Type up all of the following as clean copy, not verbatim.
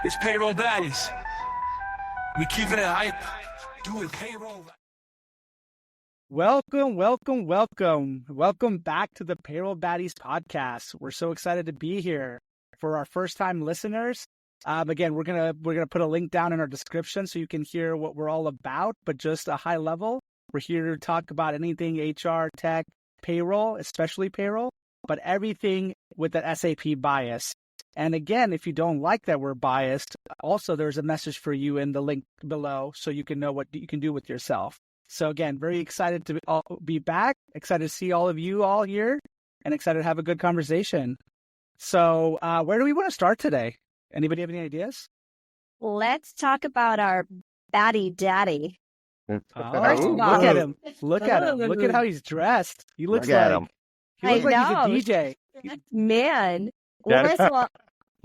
It's PayrollBADIes. We keeping it hype, doing payroll. Welcome back to the PayrollBADIes podcast. We're so excited to be here. For our first-time listeners, again, we're gonna put a link down in our description so you can hear what we're all about. But just a high level, we're here to talk about anything HR, tech, payroll, especially payroll, but everything with that SAP bias. And again, if you don't like that we're biased, also there's a message for you in the link below so you can know what you can do with yourself. So again, very excited to be back, excited to see all of you all here, and excited to have a good conversation. So where do we want to start today? Anybody have any ideas? Let's talk about our baddie daddy. Look at him. Look at him. Look at how he's dressed. He looks like he's a DJ. Man. Well, first of all,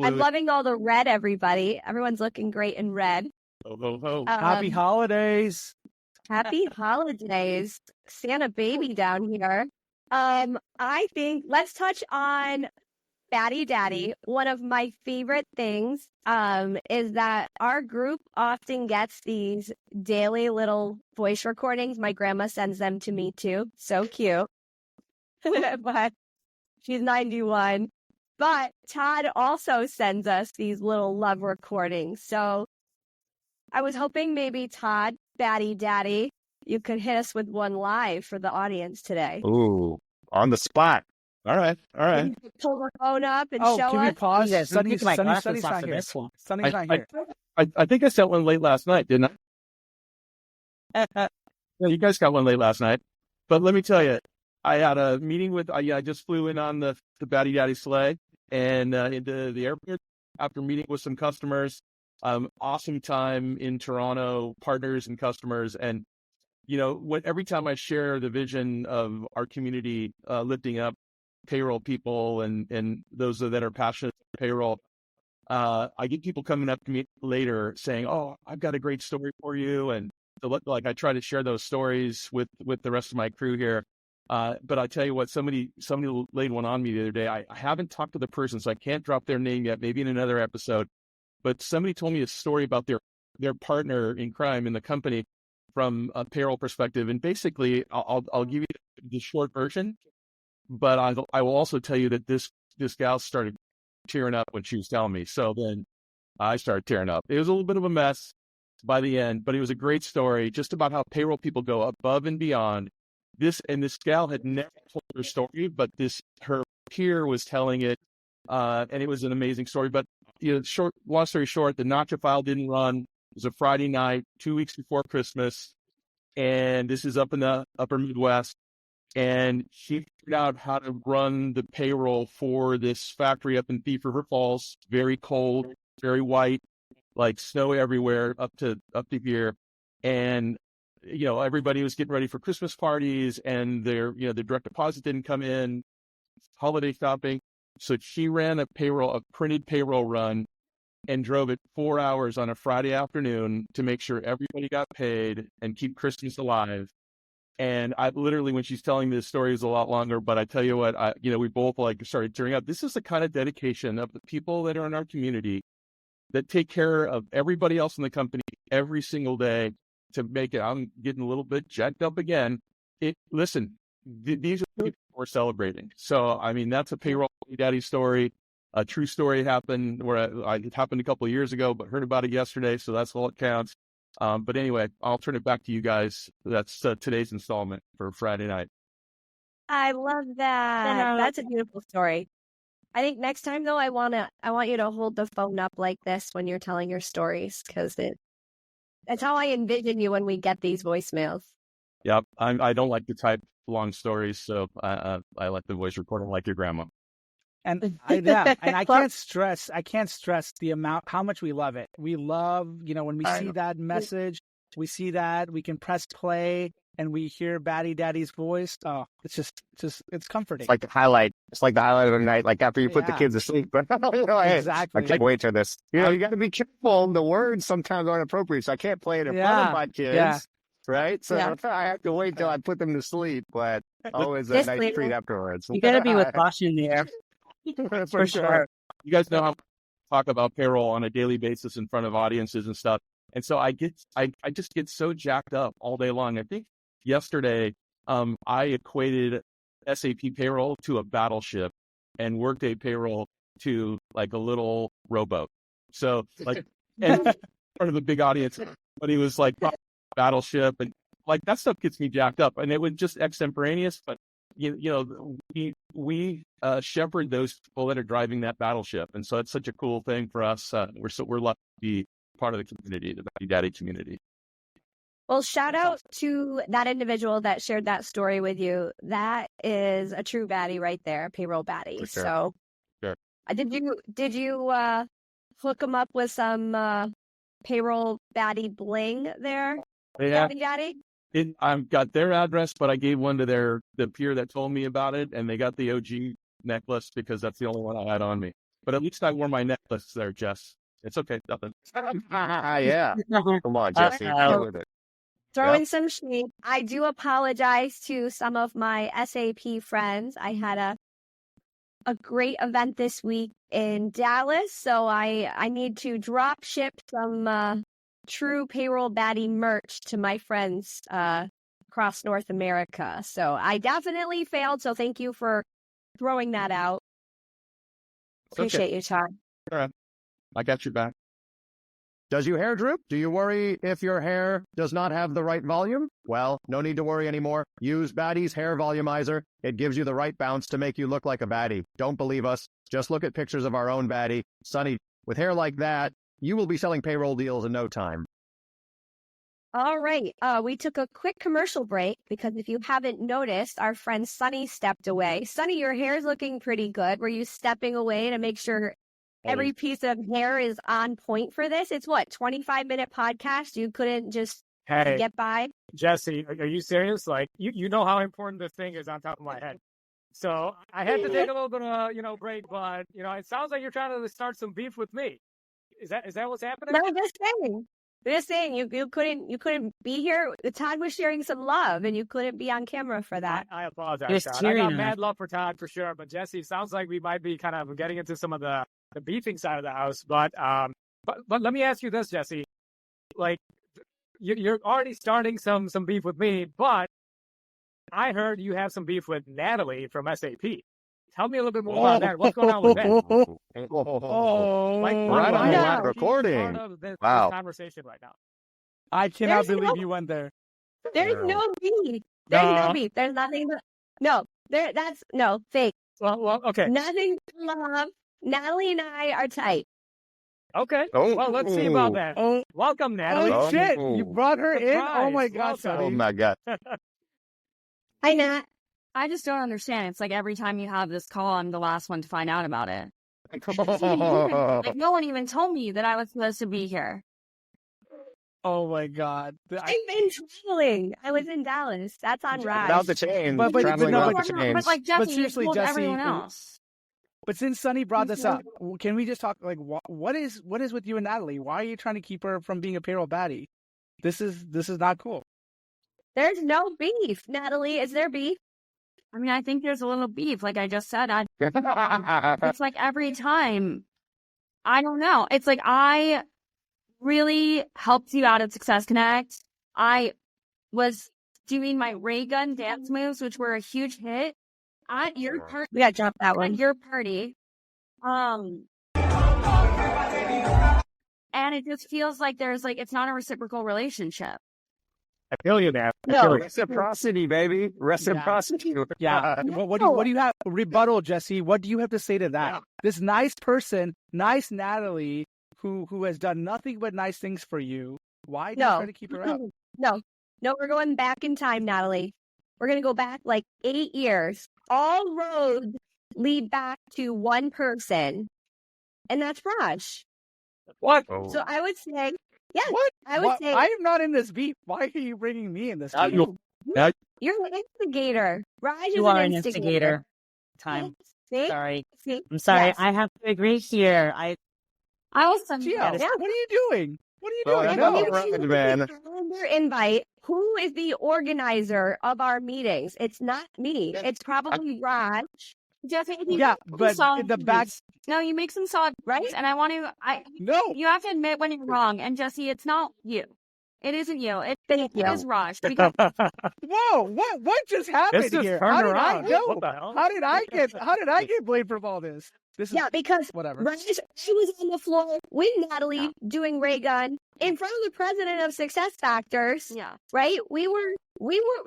I'm loving all the red, everybody. Everyone's looking great in red. Happy holidays. Happy holidays. Santa baby down here. I think let's touch on Baddie Daddy. One of my favorite things is that our group often gets these daily little voice recordings. My grandma sends them to me too. So cute. But she's 91. But Todd also sends us these little love recordings. So I was hoping maybe Todd, Baddie Daddy, you could hit us with one live for the audience today. Ooh, on the spot. All right. You could pull the phone up and show us. Can we pause? Yes, Sunny's not here. Sunny's not here. I think I sent one late last night, didn't I? Yeah, you guys got one late last night. But let me tell you, I had a meeting with, I just flew in on the Baddie Daddy sleigh and into the airport after meeting with some customers. Awesome time in Toronto, partners and customers. And, every time I share the vision of our community lifting up payroll people and those that are passionate about payroll, I get people coming up to me later saying, "Oh, I've got a great story for you." And like I try to share those stories with the rest of my crew here. But I tell you what, somebody laid one on me the other day. I haven't talked to the person, so I can't drop their name yet, maybe in another episode. But somebody told me a story about their partner in crime in the company from a payroll perspective. And basically, I'll give you the short version, but I will also tell you that this gal started tearing up when she was telling me. So then I started tearing up. It was a little bit of a mess by the end, but it was a great story just about how payroll people go above and beyond. This gal had never told her story, but her peer was telling it, and it was an amazing story. But long story short, the nacho file didn't run. It was a Friday night, 2 weeks before Christmas, and this is up in the upper Midwest. And she figured out how to run the payroll for this factory up in Thief River Falls. Very cold, very white, like snow everywhere up to here, and everybody was getting ready for Christmas parties, and their direct deposit didn't come in, holiday shopping. So she ran a printed payroll run and drove it 4 hours on a Friday afternoon to make sure everybody got paid and keep Christmas alive. And I literally, when she's telling this story, is a lot longer, but I tell you what, we both started tearing up. This is the kind of dedication of the people that are in our community that take care of everybody else in the company every single day to make it. I'm getting a little bit jacked up again. Listen, these are people we're celebrating. So, that's a payroll daddy story. A true story happened it happened a couple of years ago, but heard about it yesterday. So that's all it counts. But anyway, I'll turn it back to you guys. That's today's installment for Friday night. I love that. That's a beautiful story. I think next time though, I want you to hold the phone up like this when you're telling your stories, because that's how I envision you when we get these voicemails. Yep. I don't like to type long stories, so I like the voice recording like your grandma. And I can't stress the amount, how much we love it. We love, when we see that message, we see that we can press play and we hear Baddie Daddy's voice. Oh, it's just it's comforting. It's like the highlight. It's like the highlight of the night, like after you put the kids to sleep. But exactly. I can't wait for this. You got to be careful. The words sometimes aren't appropriate, so I can't play it in front of my kids. Yeah. Right? So I have to wait till I put them to sleep, but always a nice treat afterwards. You got to be with caution there. For sure. You guys know how talk about payroll on a daily basis in front of audiences and stuff. And so I just get so jacked up all day long. I think yesterday, I equated SAP Payroll to a battleship and Workday Payroll to like a little rowboat. So like, and part of the big audience, but he was like battleship, and like that stuff gets me jacked up. And it was just extemporaneous, but we shepherd those people that are driving that battleship, and so it's such a cool thing for us. We're lucky to be part of the community, the Baddie Daddy community. Well, shout out to that individual that shared that story with you. That is a true baddie right there, payroll baddie. Sure. So, Sure. Did you hook them up with some payroll baddie bling there? Yeah. Baddie daddy? I've got their address, but I gave one to the peer that told me about it, and they got the OG necklace because that's the only one I had on me. But at least I wore my necklace there, Jess. It's okay, nothing. Yeah. Come on, Jesse. Deal with it. Throw in some shade. I do apologize to some of my SAP friends. I had a great event this week in Dallas, so I need to drop ship some true payroll baddie merch to my friends across North America. So I definitely failed. So thank you for throwing that out. Appreciate you, Todd. All right. I got your back. Does your hair droop? Do you worry if your hair does not have the right volume? Well, no need to worry anymore. Use Baddie's Hair Volumizer. It gives you the right bounce to make you look like a baddie. Don't believe us? Just look at pictures of our own baddie, Sunny. With hair like that, you will be selling payroll deals in no time. All right. We took a quick commercial break because if you haven't noticed, our friend Sunny stepped away. Sunny, your hair is looking pretty good. Were you stepping away to make sure every piece of hair is on point for this? It's what, 25-minute podcast? You couldn't just get by? Jesse, are you serious? Like, you know how important this thing is on top of my head. So I had to take a little bit of break, but it sounds like you're trying to start some beef with me. Is that what's happening? No, just saying you couldn't be here. Todd was sharing some love and you couldn't be on camera for that. I apologize, Todd. I got mad love for Todd for sure, but Jesse, sounds like we might be kind of getting into some of the beefing side of the house. But let me ask you this, Jesse. Like, you're already starting some beef with me, but I heard you have some beef with Natalie from SAP. Tell me a little bit more about that. What's going on with that? Right on live recording. This Wow. conversation right now. I cannot believe you went there. There's no beef. There's no beef. There's nothing but no fake. Well, okay. Nothing but love. Natalie and I are tight. Okay. Oh. Well, let's see about that. Oh, Welcome, Natalie. oh shit! You brought her in. Oh my Surprise. god! Oh my God. Hi, Nat. I just don't understand. It's like every time you have this call, I'm the last one to find out about it. Like, no one even told me that I was supposed to be here. Oh my god! I've been traveling. I was in Dallas. That's on Raj. Without the chain. But Traveling no, without the chains. But like Jesse, seriously, you told Jesse, everyone else. But since Sunny brought this up, can we just talk like what is with you and Natalie? Why are you trying to keep her from being a payroll baddie? This is not cool. There's no beef. Natalie, is there beef? I mean, I think there's a little beef. Like I just said, it's like every time. I don't know. It's like I really helped you out at SuccessConnect. I was doing my ray gun dance moves, which were a huge hit at your party. We got to drop that At one. your party. And it just feels like it's not a reciprocal relationship. I feel you, man. No. Reciprocity, baby. Reciprocity. Yeah. What do you have? Rebuttal, Jesse. What do you have to say to that? Yeah. This nice person, nice Natalie, who has done nothing but nice things for you. Why do you try to keep her out? No, we're going back in time, Natalie. We're going to go back like 8 years. All roads lead back to one person, and that's Raj. What? Oh. So I would say, yeah, What? I would say I am not in this beef. Why are you bringing me in this beef? you're an instigator. Raj is You are an an instigator. Time. See? Sorry. See? I'm sorry. Yes. I have to agree here. I was Gio, Yeah. what are you doing? What are you Well, doing? that's No. all right, man. Calendar invite. Who is the organizer of our meetings? It's not me. It's probably Raj. Jesse, you Yeah, make but solid in the back, points. No, you make some solid points, and I want to. no. You have to admit when you're wrong. And Jesse, it's not you. It isn't you. Thank It you. is Raj. Because Whoa, what just happened This just here? turned How did around. I know? What the hell? How did I get blamed for all this? This is Yeah, because whatever. Raj, she was on the floor with Natalie doing ray gun in front of the president of SuccessFactors. yeah, Right? We were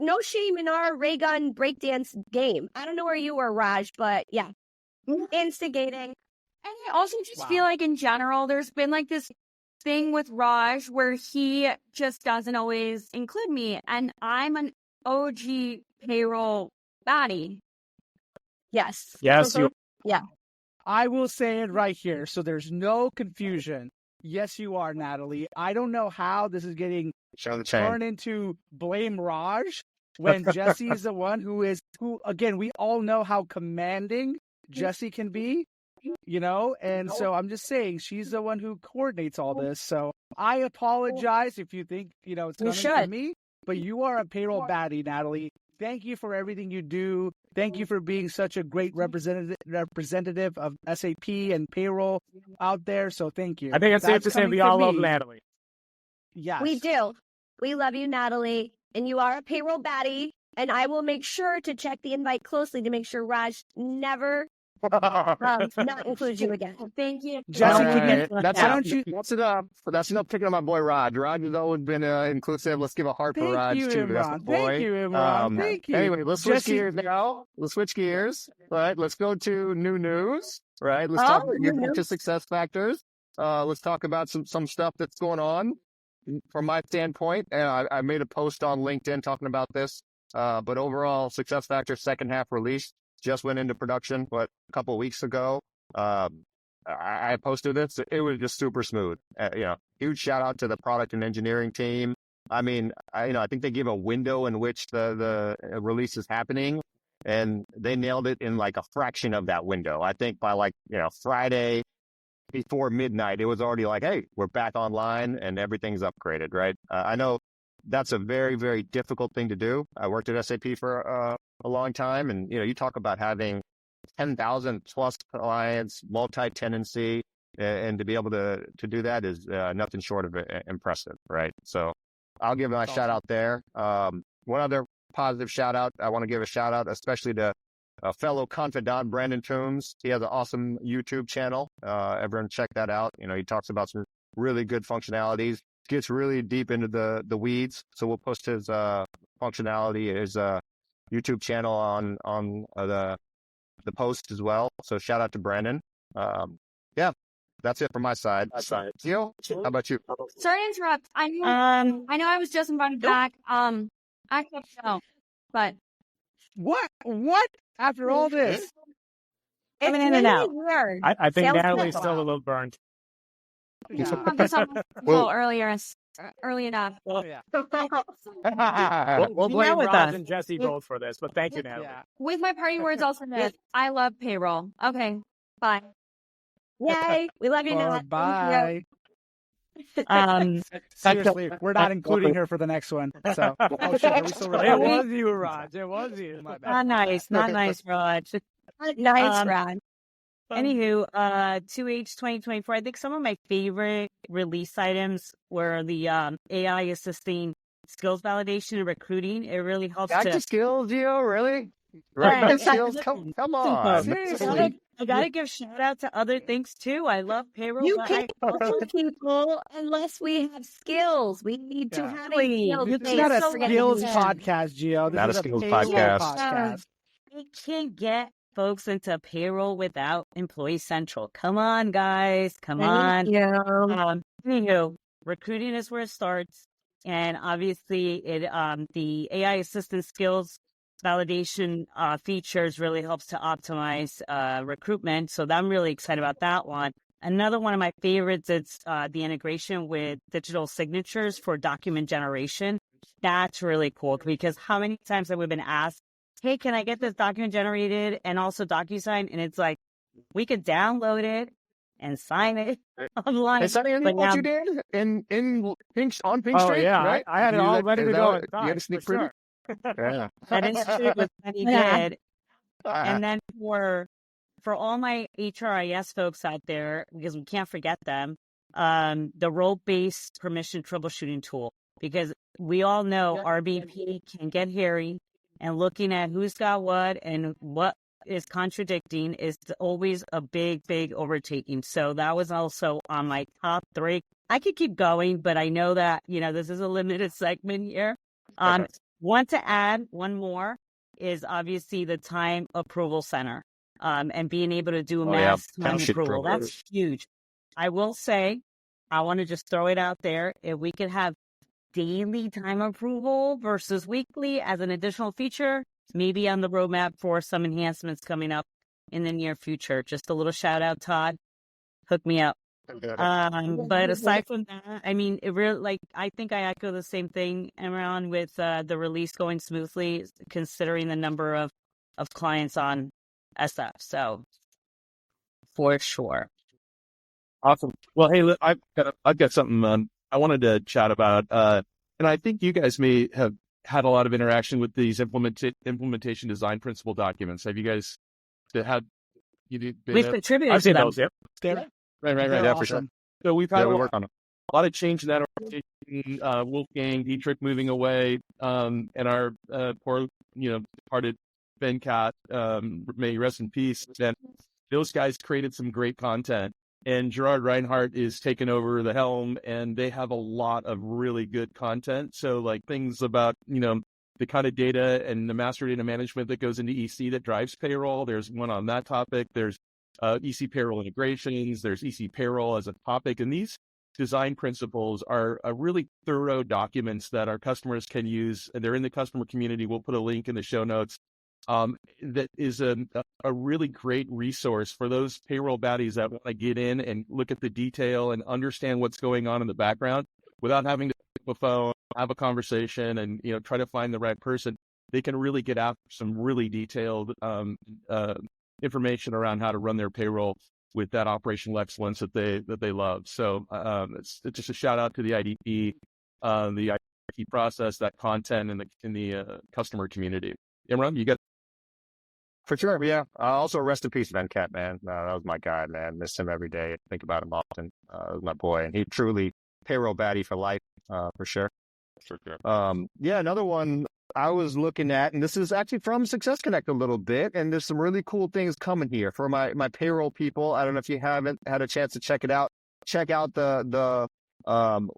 no shame in our ray gun breakdance game. I don't know where you were, Raj, but yeah, instigating. and I also just feel like in general, there's been like this thing with Raj where he just doesn't always include me, and I'm an OG payroll baddie. Yes. Yes, you. I will say it right here, so there's no confusion. Yes, you are, Natalie. I don't know how this is getting Show the chain. turned into blame Raj when Jesse is the one who again, we all know how commanding Jesse can be, and so I'm just saying she's the one who coordinates all this. So I apologize if you think, it's coming from me, but you are a payroll baddie, Natalie. Thank you for everything you do. Thank you for being such a great representative of SAP and payroll out there. So thank you. I think it's safe to say we all love Natalie. Yes. We do. We love you, Natalie, and you are a payroll baddie. And I will make sure to check the invite closely to make sure Raj never not includes you again. Thank you. Jesse, That's why don't you? That's enough. That's enough picking on my boy Raj. Raj has always been inclusive. Let's give a heart for Thank Raj you, too. That's my Imran. boy. Thank you, Imran. Thank you. Anyway, let's switch Jesse- gears now. Let's switch gears. All right, let's go to new news. Right, let's talk to Success Factors. Let's talk about some stuff that's going on from my standpoint. And I made a post on LinkedIn talking about this. But overall, Success Factors second half release just went into production, a couple of weeks ago. I posted this. It was just super smooth. Huge shout out to the product and engineering team. I mean, I think they give a window in which the release is happening, and they nailed it in like a fraction of that window. I think by Friday before midnight, it was already like, hey, we're back online and everything's upgraded, right? I know that's a very, very difficult thing to do. I worked at SAP for a long time, and you talk about having 10,000 plus clients, multi-tenancy, and to be able to do that is nothing short of impressive, right? So I'll give my shout out there. One other positive shout out, I want to give a shout out, especially to a fellow confidant, Brandon Toombs. He has an awesome YouTube channel. Everyone check that out. He talks about some really good functionalities, gets really deep into the weeds. So we'll post his functionality, his YouTube channel on the post as well. So shout out to Brandon. That's it from my side. Gio, how about you? Sorry to interrupt. I know I was just invited back. I can't know, but What? After all this? It's in and out. weird. I think Sales Natalie's pitch. still a little burnt. Yeah. this up early enough. Yeah. We'll blame with Raj us. and Jesse both for this, but thank you, Natalie. Yeah. With my party words also this, I love payroll. Okay, bye. Yay. We love you, Nat. Bye. Um, Seriously, we're not including her for the next one. So, oh shit, are we still It recording? was you, Raj. It was you. My bad. not nice, Raj. Nice, Rod. Anywho, 2H 2024. I think some of my favorite release items were the AI assisting skills validation and recruiting. It really helps Back to to skills, Gio, really? Right, skills. Come on. Seriously. I gotta give shout out to other things too. I love payroll. You but can't I help people unless we have skills. We need to Yeah. have Really? a skills. It's base. not a So we're gonna skills do that. podcast, Gio. This Not is a skills payroll podcast. podcast. we can't get folks into payroll without Employee Central. Come on, guys. Come on. Thank you. Anywho, recruiting is where it starts, and obviously, the AI assistant skills validation features really helps to optimize recruitment. So I'm really excited about that one. Another one of my favorites is the integration with digital signatures for document generation. That's really cool because how many times have we been asked, hey, can I get this document generated and also DocuSign? And it's like, we could download it and sign it online. Is that But what now- you did on Pink Oh, Street? yeah. Right? I had it You all did- ready is to that go what- inside, You had to sneak for preview? sure. Yeah. That is true. It was pretty Yeah. good. And then for all my HRIS folks out there, because we can't forget them, the role-based permission troubleshooting tool, because we all know RBP can get hairy, and looking at who's got what and what is contradicting is always a big, big overtaking. So that was also on my top 3. I could keep going, but I know that, this is a limited segment here. Want to add one more is obviously the time approval center, and being able to do mass time approval. That's huge. I will say, I want to just throw it out there. If we could have daily time approval versus weekly as an additional feature, maybe on the roadmap for some enhancements coming up in the near future. Just a little shout out, Todd. Hook me up. But aside from that, I mean, it really, I think I echo the same thing, Imran, with the release going smoothly, considering the number of clients on SF. So, for sure. Awesome. Well, hey, look, I've got something I wanted to chat about, and I think you guys may have had a lot of interaction with these implementation design principle documents. Have you guys had? We've contributed I've to seen them. those. Yep. Right. They're Yeah, awesome. for sure. So we've had we work on it. a lot of change in that organization. Wolfgang Dietrich moving away, and our poor, departed Ben Cat, may he rest in peace. And those guys created some great content. And Gerard Reinhardt is taking over the helm, and they have a lot of really good content. So things about, the kind of data and the master data management that goes into EC that drives payroll. There's one on that topic. There's EC payroll integrations. There's EC payroll as a topic. And these design principles are really thorough documents that our customers can use. And they're in the customer community. We'll put a link in the show notes. That is a really great resource for those payroll baddies that want to get in and look at the detail and understand what's going on in the background without having to pick up a phone, have a conversation, and try to find the right person. They can really get after some really detailed information around how to run their payroll with that operational excellence that they love. So it's just a shout out to the IDP, the IDP process, that content in the customer community. Imran, you got. For sure, yeah. Also, rest in peace, Ben Cat, man. That was my guy, man. Miss him every day. Think about him often. That was my boy, and he truly payroll baddie for life, for sure. For sure. Yeah, another one I was looking at, and this is actually from SuccessConnect a little bit, and there's some really cool things coming here for my payroll people. I don't know if you haven't had a chance to check it out. Check out the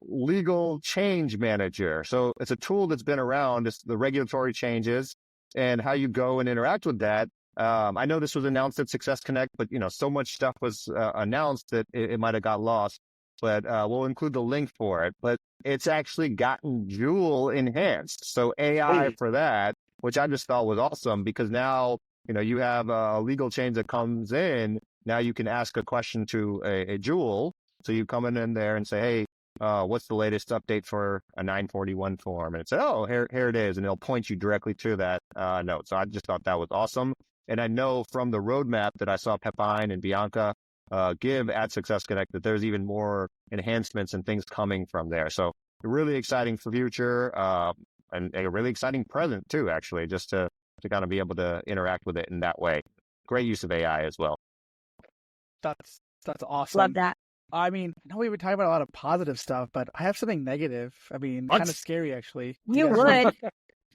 legal change manager. So it's a tool that's been around. It's the regulatory changes and how you go and interact with that. I know this was announced at SuccessConnect, but so much stuff was announced that it might have got lost. But we'll include the link for it. But it's actually gotten Joule enhanced, so AI for that, which I just thought was awesome because now you have a legal change that comes in. Now you can ask a question to a Joule. So you come in there and say, hey, what's the latest update for a 941 form? And it said, oh, here it is. And it'll point you directly to that note. So I just thought that was awesome. And I know from the roadmap that I saw Pepine and Bianca give at SuccessConnect that there's even more enhancements and things coming from there. So really exciting for future and a really exciting present too, actually, just to kind of be able to interact with it in that way. Great use of AI as well. That's awesome. Love that. I mean, I know we were talking about a lot of positive stuff, but I have something negative. I mean, kind of scary, actually. You would.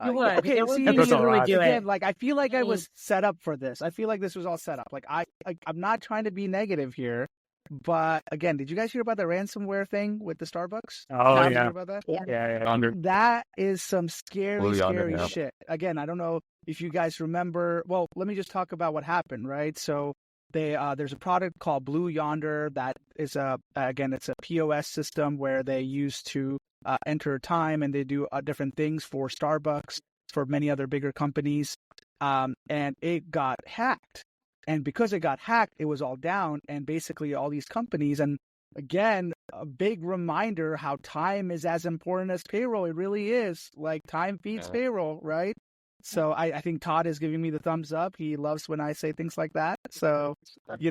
You would. Okay, see, You would really do again, it. I feel like I was set up for this. I feel like this was all set up. I'm not trying to be negative here, but again, did you guys hear about the ransomware thing with the Starbucks? Oh, Did you yeah. hear about that? Yeah. That is some scary Yonder, yeah. shit. Again, I don't know if you guys remember. Well, let me just talk about what happened, right? So there's a product called Blue Yonder that is it's a POS system where they use to enter time, and they do different things for Starbucks, for many other bigger companies. And it got hacked. And because it got hacked, it was all down. And basically all these companies, and again, a big reminder how time is as important as payroll. It really is. Like, time feeds payroll, right? So I think Todd is giving me the thumbs up. He loves when I say things like that. So, again,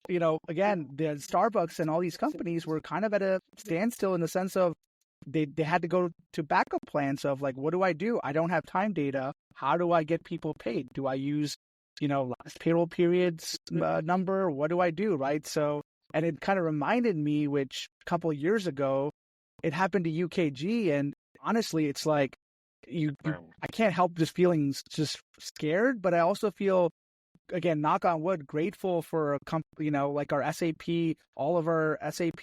the Starbucks and all these companies were kind of at a standstill in the sense of they had to go to backup plans of like, what do? I don't have time data. How do I get people paid? Do I use last payroll period's number. What do I do, right? So, and it kind of reminded me, which a couple of years ago, it happened to UKG, and honestly, it's like I can't help just feeling just scared, but I also feel, again, knock on wood, grateful for a company, like our SAP, all of our SAP,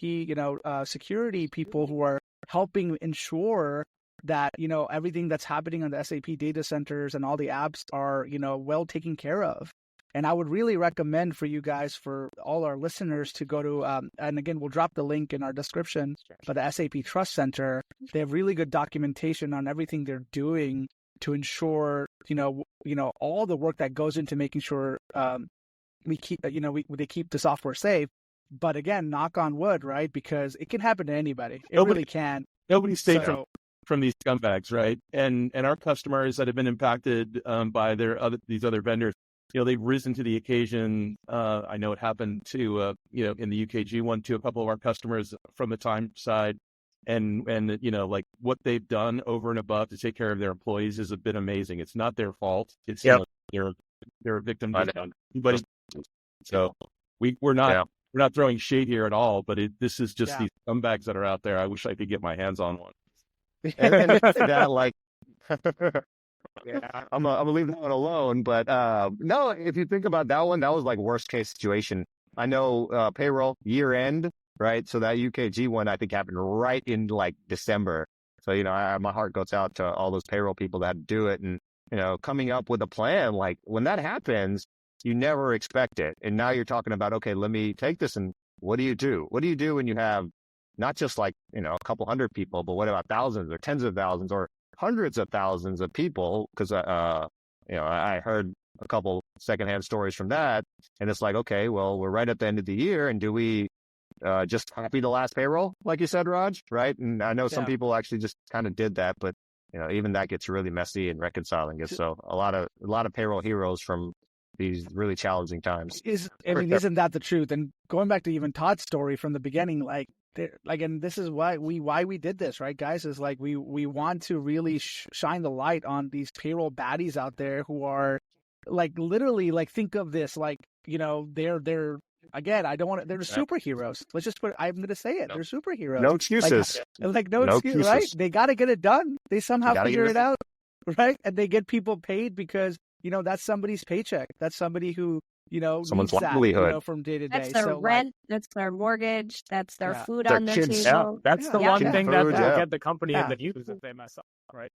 security people who are helping ensure that, everything that's happening on the SAP data centers and all the apps are, well taken care of. And I would really recommend for you guys, for all our listeners, to go to, and again, we'll drop the link in our description, but the SAP Trust Center, they have really good documentation on everything they're doing to ensure, all the work that goes into making sure we keep, they keep the software safe. But again, knock on wood, right? Because it can happen to anybody. It really can. Nobody's safe from these scumbags, right? And our customers that have been impacted by these other vendors, they've risen to the occasion. I know it happened to, in the UKG one, to a couple of our customers from the time side. And like what they've done over and above to take care of their employees is a bit amazing. It's not their fault. It's they're a victim. But so we're not throwing shade here at all. But this is just these scumbags that are out there. I wish I could get my hands on one. And that, like, I'm gonna leave that one alone. But no, if you think about that one, that was like worst case situation. I know payroll year end, right? So that UKG one, I think, happened right in like December. So my heart goes out to all those payroll people that had to do it, and coming up with a plan. Like when that happens, you never expect it, and now you're talking about, okay, let me take this, and what do you do? What do you do when you have not just like a couple hundred people, but what about thousands or tens of thousands or hundreds of thousands of people? Because I heard a couple secondhand stories from that, and it's like, okay, well, we're right at the end of the year, and do we just copy the last payroll, like you said, Raj, right? And I know some people actually just kind of did that, but even that gets really messy and reconciling it. So a lot of payroll heroes from these really challenging times. Isn't that the truth? And going back to even Todd's story from the beginning, and this is why we did this, right, guys? Is like we want to really shine the light on these payroll baddies out there who are like literally, like, think of this, like, they're again, I don't want to, they're superheroes. Let's just I'm going to say it. They're superheroes. No excuses. Like no excuse, right? They got to get it done. They somehow figure it out, right? And they get people paid because that's somebody's paycheck. That's somebody who someone's needs livelihood that, from day to day. That's their rent. That's their mortgage. That's their food on their kids. table. That's the one thing that will get the company in the news if they mess up, right?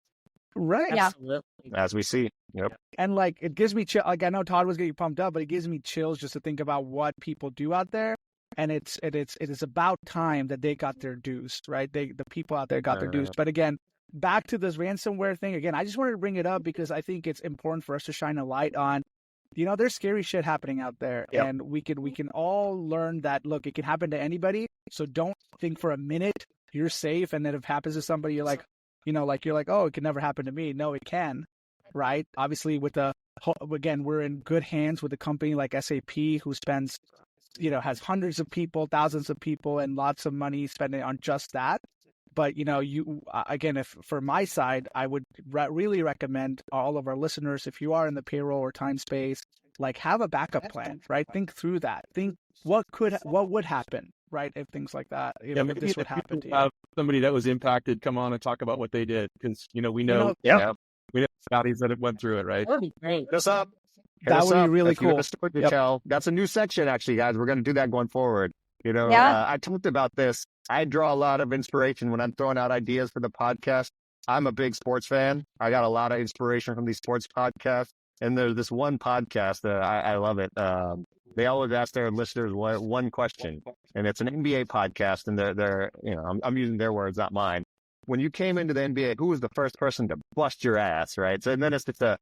Right. Yeah. Absolutely. As we see. Yep. And like, it gives me chill. Like, I know Todd was getting pumped up, but it gives me chills just to think about what people do out there. And it is about time that they got their dues, right? The people out there got their dues. But again, back to this ransomware thing. Again, I just wanted to bring it up because I think it's important for us to shine a light on, there's scary shit happening out there. Yep. And we can all learn that, look, it can happen to anybody. So don't think for a minute you're safe. And then if it happens to somebody, you're like, oh, it can never happen to me. No, it can, right? Obviously, again, we're in good hands with a company like SAP who spends, has hundreds of people, thousands of people, and lots of money spending on just that. But, again, if for my side, I would really recommend all of our listeners, if you are in the payroll or time space, like, have a backup plan, right? Think through that. Think what would happen, right? If things like that, if this would happen to you. Have somebody that was impacted come on and talk about what they did, because we know we know baddies that have went through it, right? That would be great. Hit us up. That would be really cool. That's a new section, actually, guys. We're going to do that going forward. I talked about this. I draw a lot of inspiration when I'm throwing out ideas for the podcast. I'm a big sports fan. I got a lot of inspiration from these sports podcasts. And there's this one podcast that I love it. They always ask their listeners one question, and it's an NBA podcast. And they're I'm using their words, not mine. When you came into the NBA, who was the first person to bust your ass, right? So, and then it's just an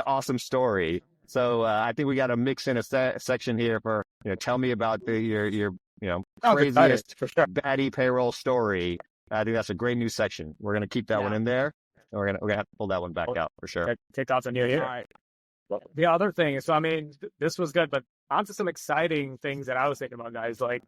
awesome story. So I think we got to mix in a section here for tell me about your craziest baddie payroll story. I think that's a great new section. We're gonna keep that one in there, and we're gonna have to pull that one back out for sure. Kicked off the new year. All right. Well, the other thing is, so I mean, this was good, but on to some exciting things that I was thinking about, guys. Like,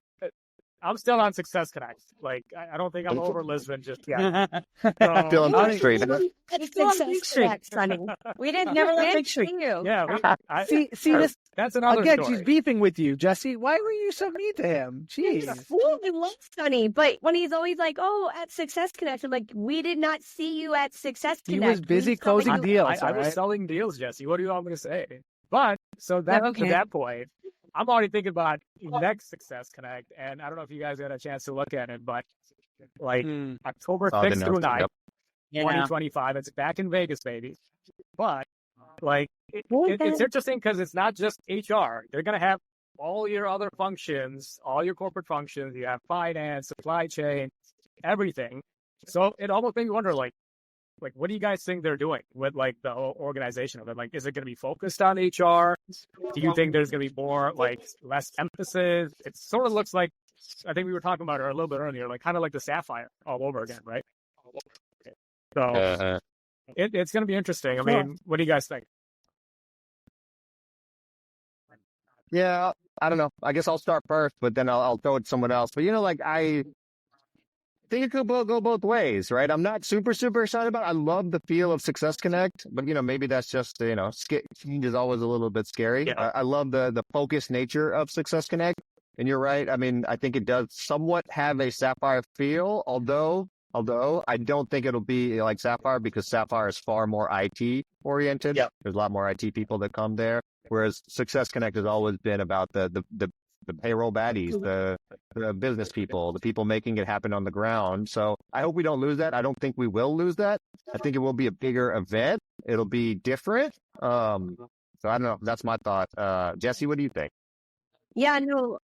I'm still on SuccessConnect. Like, I don't think I'm over Lisbon just yet. So, Feeling Big Street. Still on Big Street. Sunny. We didn't Never we left didn't Big Street. see you. yeah, See this that's another again. story. She's beefing with you, Jesse. Why were you so mean to him? Jeez. I love Sunny, but when he's always like, "Oh, at SuccessConnect," I'm like, "We did not see you at SuccessConnect." He was busy We saw closing you- deals. I was alright? selling deals, Jesse. What do you want me to say? But so that Okay. to that point, I'm already thinking about next SuccessConnect, and I don't know if you guys got a chance to look at it, but like October Saw the 6th through 9th, Yep. 2025. It's back in Vegas, baby. But like Okay. it's interesting because it's not just HR. They're gonna have all your other functions, all your corporate functions. You have finance, supply chain, everything. So it almost made me wonder, like what do you guys think they're doing with like the whole organization of it? Like, is it going to be focused on HR? Do you think there's going to be more like less emphasis? It sort of looks like, I think we were talking about it a little bit earlier, like kind of like the Sapphire all over again, right? So it's going to be interesting. I mean, what do you guys think? Yeah, I don't know. I guess I'll start first, but then I'll throw it to someone else. But like I think it could go both ways, right? I'm not super excited about it. I love the feel of SuccessConnect, but maybe that's just change is always a little bit scary. Yeah. I love the focused nature of SuccessConnect, and you're right. I mean, I think it does somewhat have a Sapphire feel, although I don't think it'll be like Sapphire because Sapphire is far more IT oriented. Yep. There's a lot more IT people that come there, whereas SuccessConnect has always been about the payroll baddies, the business people, the people making it happen on the ground. So I hope we don't lose that. I don't think we will lose that. I think it will be a bigger event. It'll be different. So I don't know. That's my thought. Jesse, what do you think? Yeah, no.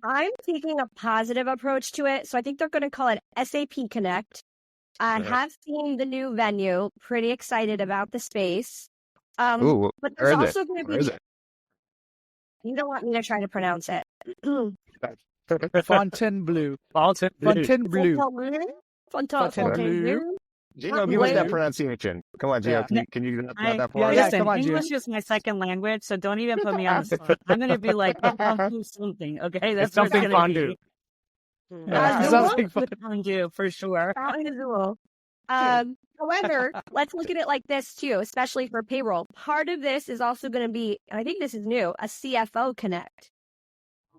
I'm taking a positive approach to it. So I think they're going to call it SAP Connect. I have seen the new venue. Pretty excited about the space. Ooh, but there's where is also it? going to Where be. is it? You don't want me to try to pronounce it. Fontainebleau. Fontainebleau. Fontainebleau. Gino, give us that Blue. pronunciation. Come on, Gino. Yeah. Can you I, that for Yeah, us? yeah, listen, come on, English is my second language, so don't even put me on the spot. I'm going to be like, do something, okay? That's It's something what it's gonna fondue. be. Yeah, something fun. Fondue, for sure. However, let's look at it like this too, especially for payroll. Part of this is also going to be, I think this is new, a CFO Connect.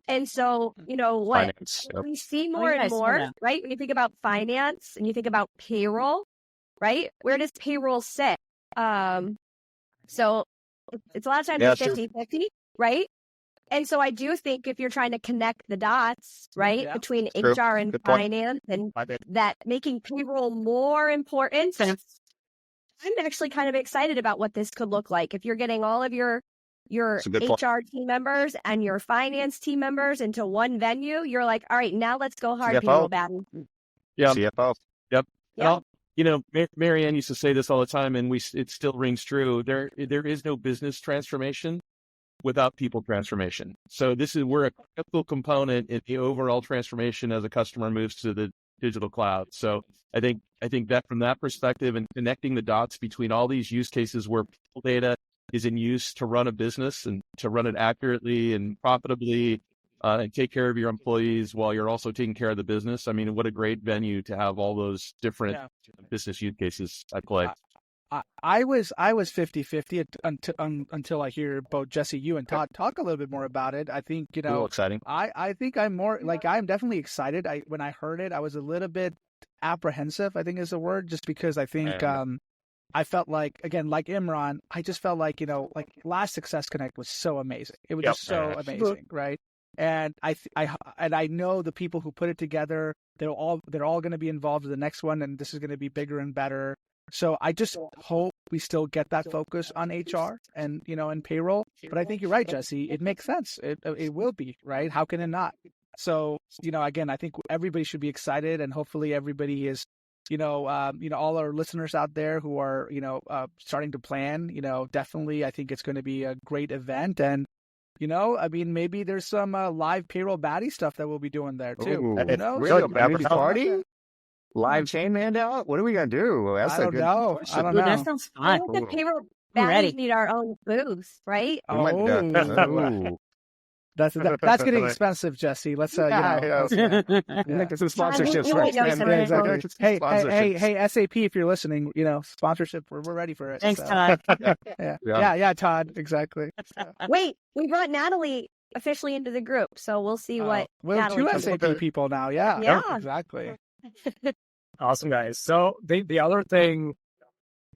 And so, what Finance. Yep. we see more Oh, yeah, I and saw more, that. right? When you think about finance and you think about payroll, right? Where does payroll sit? So it's a lot of times Yeah, it's sure. 50-50, right? And so I do think if you're trying to connect the dots, right, Yeah. between True. HR and Good point. finance and I bet. that making payroll more important, I'm actually kind of excited about what this could look like. If you're getting all of your That's a good point. HR team members and your finance team members into one venue, you're like, all right, now let's go hard, CFO. PayrollBADIes. Yeah. CFO. Yeah. Marianne used to say this all the time, and it still rings true. There is no business transformation without people transformation. So we're a critical component in the overall transformation as a customer moves to the digital cloud. So I think that from that perspective and connecting the dots between all these use cases where people data is in use to run a business and to run it accurately and profitably and take care of your employees while you're also taking care of the business. I mean, what a great venue to have all those different business use cases at play. I was 50-50 until I hear both Jesse, you, and Todd talk a little bit more about it. I think Cool, exciting. I think I'm more like I'm definitely excited. When I heard it, I was a little bit apprehensive, I think is the word, just because I think I felt like, again, like Imran, I just felt like like last SuccessConnect was so amazing. It was just so amazing, right? And I know the people who put it together, they're all going to be involved in the next one, and this is going to be bigger and better. So I just hope we still get that focus on HR and and payroll. But I think you're right, Jesse. It makes sense. It will be, right? How can it not? So again, I think everybody should be excited, and hopefully everybody is all our listeners out there who are starting to plan. Definitely, I think it's going to be a great event, and I mean, maybe there's some live PayrollBADIes stuff that we'll be doing there too. Ooh, Who knows? really? Community party? Live chain handout? What are we gonna do? That's I a don't good know. question. I don't Ooh, know. that sounds I fun. think the I'm ready. PayrollBADIes need our own booth, right? We might do that. Oh. Ooh. That's getting expensive, Jesse. Let's Make some sponsorships. Hey, SAP, if you're listening, sponsorship, we're ready for it. Thanks, so. Todd. Yeah, Todd, exactly. Wait, we brought Natalie officially into the group, so we'll see what. We have Natalie 2 comes SAP people now. Yeah, Yeah. exactly. Awesome, guys. So the other thing,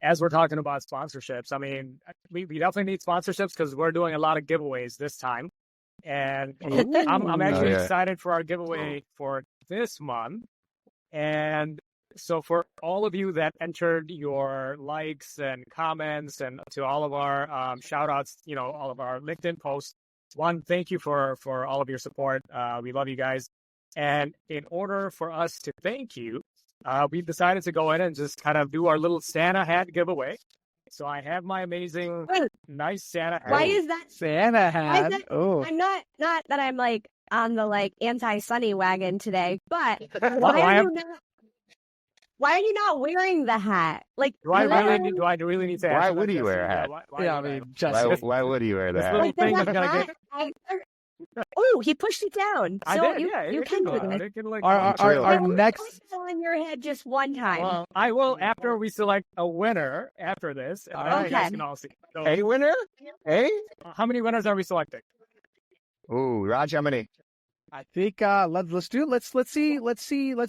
as we're talking about sponsorships, I mean, we definitely need sponsorships because we're doing a lot of giveaways this time. And I'm actually excited for our giveaway for this month. And so for all of you that entered your likes and comments and to all of our shout outs, all of our LinkedIn posts, one, thank you for all of your support. We love you guys. And in order for us to thank you, we decided to go in and just kind of do our little Santa hat giveaway. So I have my amazing, nice Santa hat. Why is that Santa hat? Oh, I'm not that I'm like on the anti-sunny wagon today, but Why why are you not wearing the hat? Do I really need to ask? Why would he wear a hat? Why would he wear that? Little thing is gonna get. Oh, he pushed it down. I So did, you can do this. our next. Place it on your head just one time. Well, I will after we select a winner after this. And then you guys can all see. So, A winner? A? how many winners are we selecting? Ooh, Raj, how many? I think let's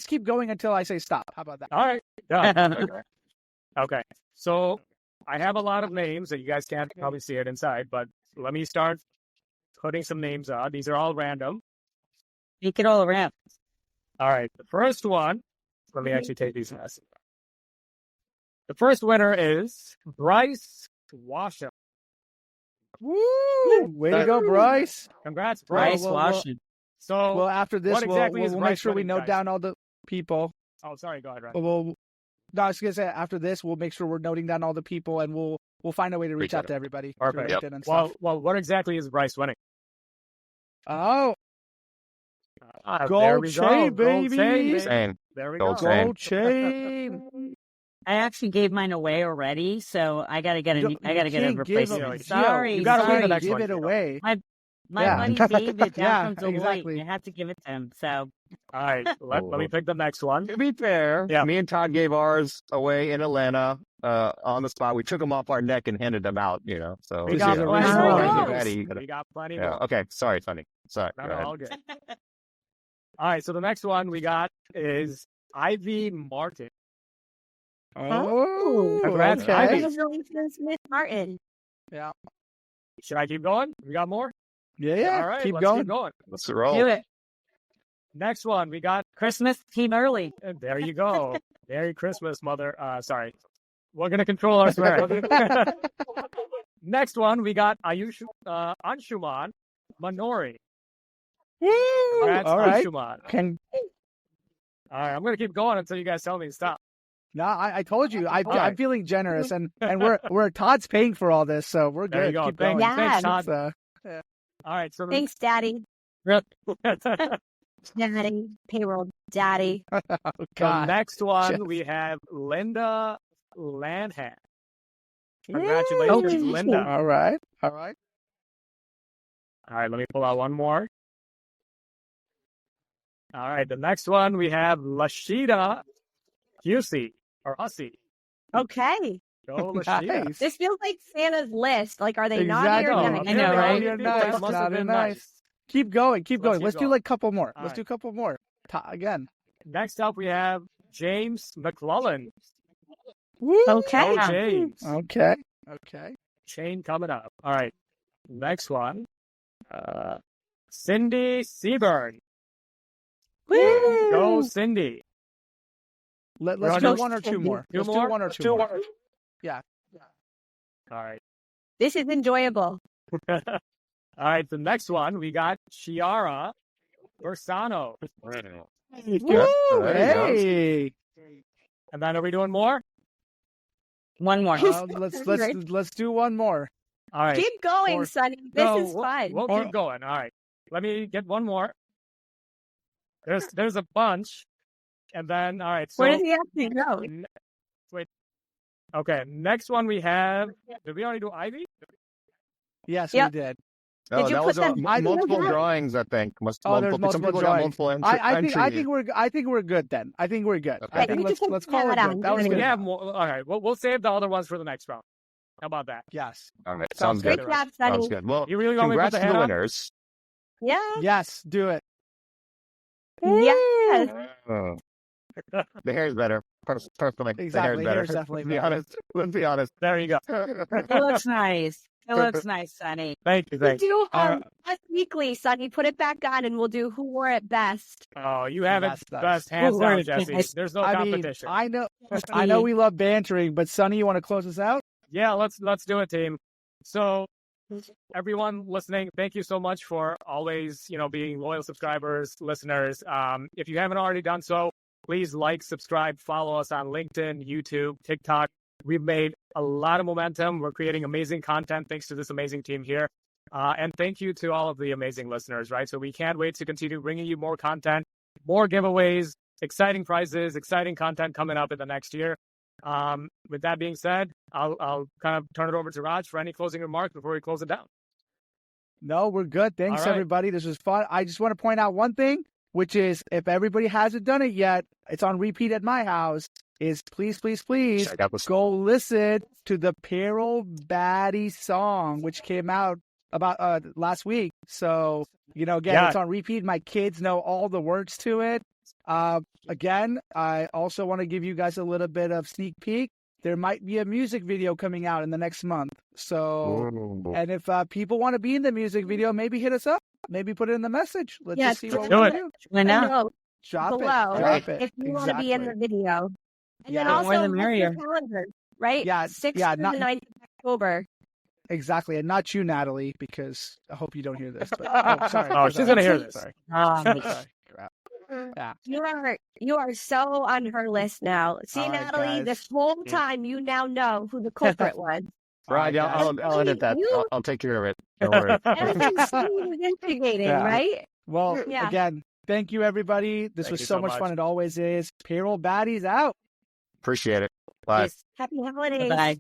keep going until I say stop. How about that? All right. Done. Okay. So I have a lot of names that you guys can't probably see it inside, but let me start putting some names on. These are all random. Make it all around. All right. The first one, let me actually take these guys. The first winner is Bryce Washam. Woo! Way to go, Bryce. Congrats, Bryce Bryce. Washington. So, Well, after this, what exactly is we'll Bryce make sure we winning, note guys? down all the people. oh, sorry. Go ahead, Ryan. No, I was gonna say after this, we'll make sure we're noting down all the people, and we'll find a way to reach out to everybody. through Perfect. LinkedIn and stuff. Well, what exactly is Bryce winning? Oh, There gold we chain, go. Gold baby. chain, baby. Same. There we Gold go. chain. gold chain. I actually gave mine away already, so I gotta get a can't give replacement. them- Sorry, you gotta win the sorry. next give one. it away. My Yeah. buddy David down Yeah, from Deloitte. exactly. I had to give it to him. So All right. Let me pick the next one. To be fair, Yeah. me and Todd gave ours away in Atlanta on the spot. We took them off our neck and handed them out, So We got yeah. plenty Wow. more. Nice. Betty, We got plenty yeah. more. Okay. Sorry, Sonny. Sorry. No, Go no, ahead. all good. All right. So the next one we got is Ivy Martin. Oh, Congrats, okay. Ivy. Congratulations, Miss Martin. Yeah, Should I keep going? We got more? yeah. All right. Keep let's going. Keep going. Let's roll. do it. Next one we got. Christmas team early. There you go. Merry Christmas, mother. Sorry. We're going to control our swearing. Next one, we got Anshuman Manori. Congrats, All right. Anshuman. All right, I'm going to keep going until you guys tell me to stop. No, I told you. I'm right. feeling generous, and we're Todd's paying for all this, so we're good. There you go. Keep going. Thanks, Yeah. Todd. So, All right, so Thanks, Daddy. Daddy. Payroll Daddy. oh, the God. next one, Jeff. we have Linda Lanham. Yay. Congratulations, Linda. All right. All right, let me pull out one more. All right, the next one, we have Lashida Husey, or Hussey. Okay. Go, Lashida. Nice. This feels like Santa's list. Like, are they naughty or Exactly. nice? I know, right? You're It nice. must have Naughty, been nice. Keep going. Let's Let's keep do going. like a couple more. All Let's right. do a couple more. Again. Next up, we have James McClellan. Okay. Go, James. Okay. Chain coming up. All right. Next one. Cindy Seaburn. Woo. Go, Cindy. Let's We're do on one or two more. Two Let's more? do one or two more. Yeah. All right. This is enjoyable. All right. The next one, we got Chiara Bersano. Woo, There you go. hey. And then are we doing more? One more. Let's do one more. All right. Keep going, Or- Sonny. This No, is fun. We'll keep going. All right. Let me get one more. There's a bunch. And then, all right. So, Where does he actually go? Wait. Okay. Next one we have. Did we already do Ivy? Yes, Yep. we did. Oh, Did you that put was them multiple drawings, I think. Oh, there's Some multiple people got drawings. multiple I entries. think we're good then. I think we're good. Okay. I think let's call it good. That was We good. have more. All right, we'll save the other ones for the next round. How about that? Yes. All right, Sounds sounds good. Great job, Sounds Sunny. good. Well, You really want me to put congrats the to the hat on? winners. Yeah. Yes, do it. Yes. Oh. The hair is better. Personally, Exactly. the hair Hair's is better. definitely Let's be honest. There you go. It looks nice. It looks nice, Sunny. Thank you. We Thank you. do All us weekly, Sunny. Put it back on, and we'll do who wore it best. Oh, you have it That's nice. best hands Who down, were Jesse. best? There's no I mean, competition. I know we love bantering, but Sonny, you want to close us out? Yeah, let's do it, team. So, everyone listening, thank you so much for always, being loyal subscribers, listeners. If you haven't already done so, please like, subscribe, follow us on LinkedIn, YouTube, TikTok. We've made a lot of momentum. We're creating amazing content thanks to this amazing team here. And thank you to all of the amazing listeners, right? So we can't wait to continue bringing you more content, more giveaways, exciting prizes, exciting content coming up in the next year. With that being said, I'll kind of turn it over to Raj for any closing remarks before we close it down. No, we're good. Thanks, All right. everybody. This was fun. I just want to point out one thing, which is if everybody hasn't done it yet, it's on repeat at my house, is please Check out this. go listen to the PayrollBADIes song, which came out about last week. So, again, Yeah. it's on repeat. My kids know all the words to it. Again, I also want to give you guys a little bit of sneak peek. There might be a music video coming out in the next month. So, Ooh. and if people want to be in the music video, maybe hit us up. Maybe put it in the message. Let's Yes, just see what do we it. can do. Why I not? know, Drop below, it. Drop it. if you want to be in the Exactly. video. And then Yeah. The more also the mark merrier. your calendar, right? Yeah, 6th yeah, through not- the 9th of October. Exactly. And not you, Natalie, because I hope you don't hear this. But, sorry. Oh, she's going to hear this. Sorry. Um, Sorry. Crap. Yeah. You are so on her list now. See, All right, Natalie, guys. this whole time you now know who the culprit was. Right, All I'll, guys. I'll edit that. You- I'll take care of it. Don't worry. Everything's instigating, Yeah. right? Well, Yeah. again, thank you, everybody. This Thank was you so so much much. fun. It always is. PayrollBADIes out. Appreciate it. Bye. yes. Happy holidays. Bye.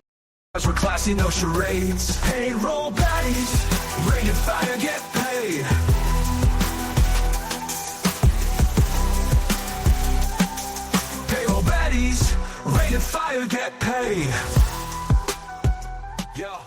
We're classy, no charades. Payroll baddies, rated fire, get paid. Payroll baddies, rated fire, get paid. Yo.